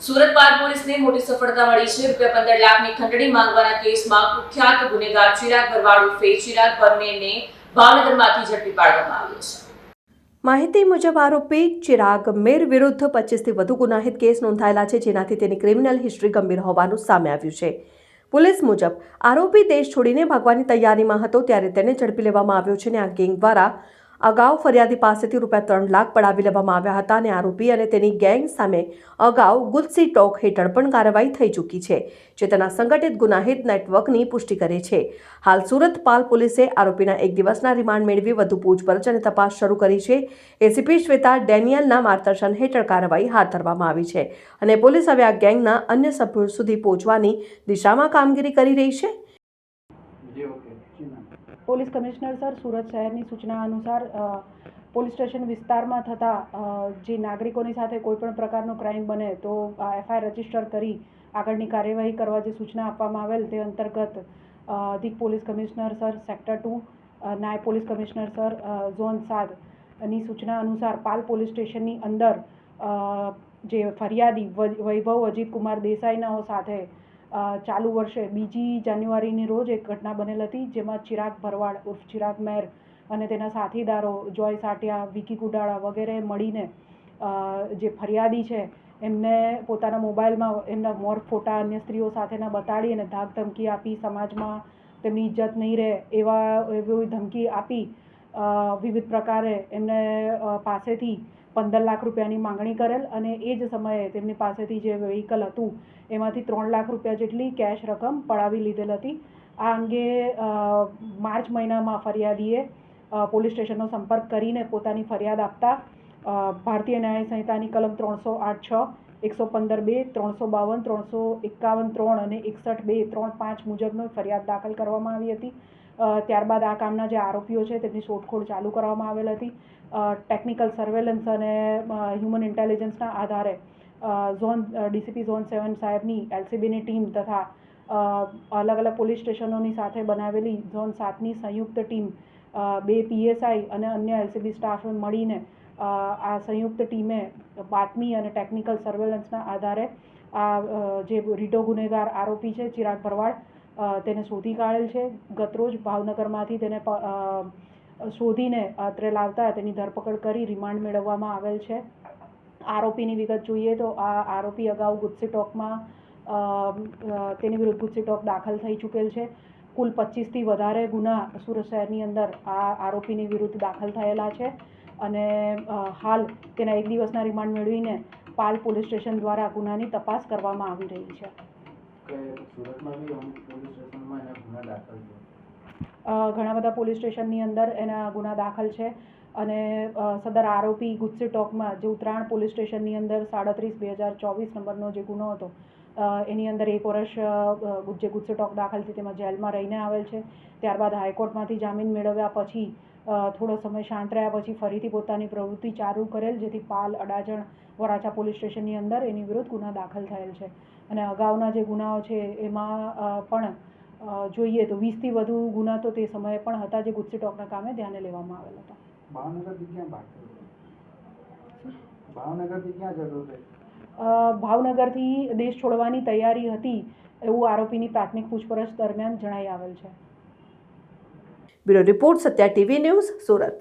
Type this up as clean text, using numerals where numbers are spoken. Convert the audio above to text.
સુરત પાલ પોલીસને મોટી સફળતા મળી છે। ₹15 લાખની ખંડણી માંગવાના કેસમાં કુખ્યાત ગુનેગાર ચિરાગ ભરવાડ ઉર્ફે ચિરાગ ભરનેને ભાવનગરમાંથી ઝડપી પાડવામાં આવ્યો છે। માહિતી મુજબ આરોપી ચિરાગ મેર વિરુદ્ધ 25થી વધુ ગુનાહિત કેસ નોંધાયેલા છે, જેનાથી તેની ક્રિમિનલ હિસ્ટ્રી ગંભીર હોવાનું સામે આવ્યું છે। પોલીસ મુજબ આરોપી દેશ છોડીને ભાગવાની તૈયારીમાં હતો ત્યારે તેને ઝડપી લેવામાં આવ્યો છે અને આ ગેંગ દ્વારા અગાઉ ફરિયાદી પાસેથી ₹3 લાખ પડાવી લેવામાં આવ્યા હતા અને આરોપી અને તેની ગેંગ સામે અગાઉ ગુજસી ટોક હેઠળ પણ કાર્યવાહી થઈ ચૂકી છે, જે તેના સંગઠિત ગુનાહિત નેટવર્કની પુષ્ટિ કરે છે। હાલ સુરત પાલ પોલીસે આરોપીના 1 દિવસના રિમાન્ડ મેળવી વધુ પૂછપરછ અને તપાસ શરૂ કરી છે। એસીપી શ્વેતા ડેનિયલના માર્ગદર્શન હેઠળ કાર્યવાહી હાથ ધરવામાં આવી છે અને પોલીસ હવે આ ગેંગના અન્ય સભ્યો સુધી પહોંચવાની દિશામાં કામગીરી કરી રહી છે। પોલીસ કમિશનર સર, સુરત શહેરની સૂચના અનુસાર પોલીસ સ્ટેશન વિસ્તારમાં થતા જે નાગરિકોની સાથે કોઈપણ પ્રકારનો ક્રાઇમ બને તો એફઆઈઆર રજીસ્ટર કરી આગળની કાર્યવાહી કરવા જે સૂચના આપવામાં આવેલ તે અંતર્ગત અધિક પોલીસ કમિશનર સર સેક્ટર 2, નાયબ પોલીસ કમિશનર સર ઝોન 7 ની સૂચના અનુસાર પાલ પોલીસ સ્ટેશનની અંદર જે ફરિયાદી વૈભવ અજીત કુમાર દેસાઈના સાથે ચાલુ વર્ષે 2 જાન્યુઆરીની રોજ એક ઘટના બનેલ હતી, જેમાં ચિરાગ ભરવાડ ઉર્ફ ચિરાગ મેર અને તેના સાથીદારો જોય સાટિયા, વિકી કુડાળા વગેરે મળીને જે ફરિયાદી છે એમને પોતાના મોબાઈલમાં એમના મોર ફોટા અન્ય સ્ત્રીઓ સાથેના બતાડી અને ધાક ધમકી આપી સમાજમાં તેમની ઇજ્જત નહીં રહે એવી ધમકી આપી વિવિધ પ્રકારે એમને પાસેથી 15 લાખ રૂપિયાની માંગણી કરેલ અને એ જ સમયે તેમની પાસેથી જે વ્હીકલ હતું એમાંથી ₹3 લાખ જેટલી કેશ રકમ પડાવી લીધેલ હતી। આ અંગે માર્ચ મહિનામાં ફરિયાદીએ પોલીસ સ્ટેશનનો સંપર્ક કરીને પોતાની ફરિયાદ આપતા ભારતીય ન્યાય સંહિતાની કલમ 308(6), 115(2), 352, 351(3) અને 61(2), 3-5 મુજબનો ફરિયાદ દાખલ કરવામાં આવી હતી। ત્યારબાદ આ કામના જે આરોપીઓ છે તેમની શોધખોળ ચાલુ કરવામાં આવેલ હતી। ટેકનિકલ સર્વેલન્સ અને હ્યુમન ઇન્ટેલિજન્સના આધારે ડીસીપી ઝોન 7 સાહેબની એલસીબીની ટીમ તથા અલગ અલગ પોલીસ સ્ટેશનોની સાથે બનાવેલી ઝોન 7ની સંયુક્ત ટીમ 2 પીએસઆઈ અને અન્ય એલસીબી સ્ટાફ મળીને આ સંયુક્ત ટીમે બાતમી અને ટેકનિકલ સર્વેલન્સના આધારે આ જે રીઢો ગુનેગાર આરોપી છે ચિરાગ ભરવાડ તેને શોધી કાઢેલ છે। ગતરોજ ભાવનગરમાંથી તેને શોધીને અત્રે લાવતા તેની ધરપકડ કરી રિમાન્ડ મેળવવામાં આવેલ છે। આરોપીની વિગત જોઈએ તો આ આરોપી અગાઉ ગુજસી ટોકમાં તેની વિરુદ્ધ ગુજસી ટોક દાખલ થઈ ચૂકેલ છે। કુલ 25થી વધારે ગુના સુરત શહેરની અંદર આ આરોપીની વિરુદ્ધ દાખલ થયેલા છે અને હાલ તેના 1 દિવસના રિમાન્ડ મેળવીને પાલ પોલીસ સ્ટેશન દ્વારા ગુનાની તપાસ કરવામાં આવી રહી છે। ઘણા બધા પોલીસ સ્ટેશનની અંદર એના ગુના દાખલ છે અને સદર આરોપી ગુજસી ટોકમાં જે ઉત્તરાયણ પોલીસ સ્ટેશનની અંદર 37/2024 નંબરનો જે ગુનો હતો એની અંદર 1 વર્ષ જે ગુજસી ટોક દાખલ થઈ તેમાં જેલમાં રહીને આવેલ છે। ત્યારબાદ હાઈકોર્ટમાંથી જામીન મેળવ્યા પછી થોડો સમય શાંત રહ્યા પછી ફરીથી પોતાની પ્રવૃત્તિ ચાલુ કરેલ, જેથી પાલ, અડાજણ, વરાછા પોલીસ સ્ટેશનની અંદર એની વિરુદ્ધ ગુના દાખલ થયેલ છે અને અગાઉના જે ગુનાઓ છે એમાં પણ જોઈએ તો 20થી વધુ ગુના તો તે સમયે પણ હતા જે ગુજસી ટોકના કામે ધ્યાને લેવામાં આવેલ હતા। ભાવનગરથી દેશ છોડવાની તૈયારી હતી એવું આરોપીની પ્રાથમિક પૂછપરછ દરમિયાન જણાઈ આવેલ છે। Bureau report, Satya TV news, Surat.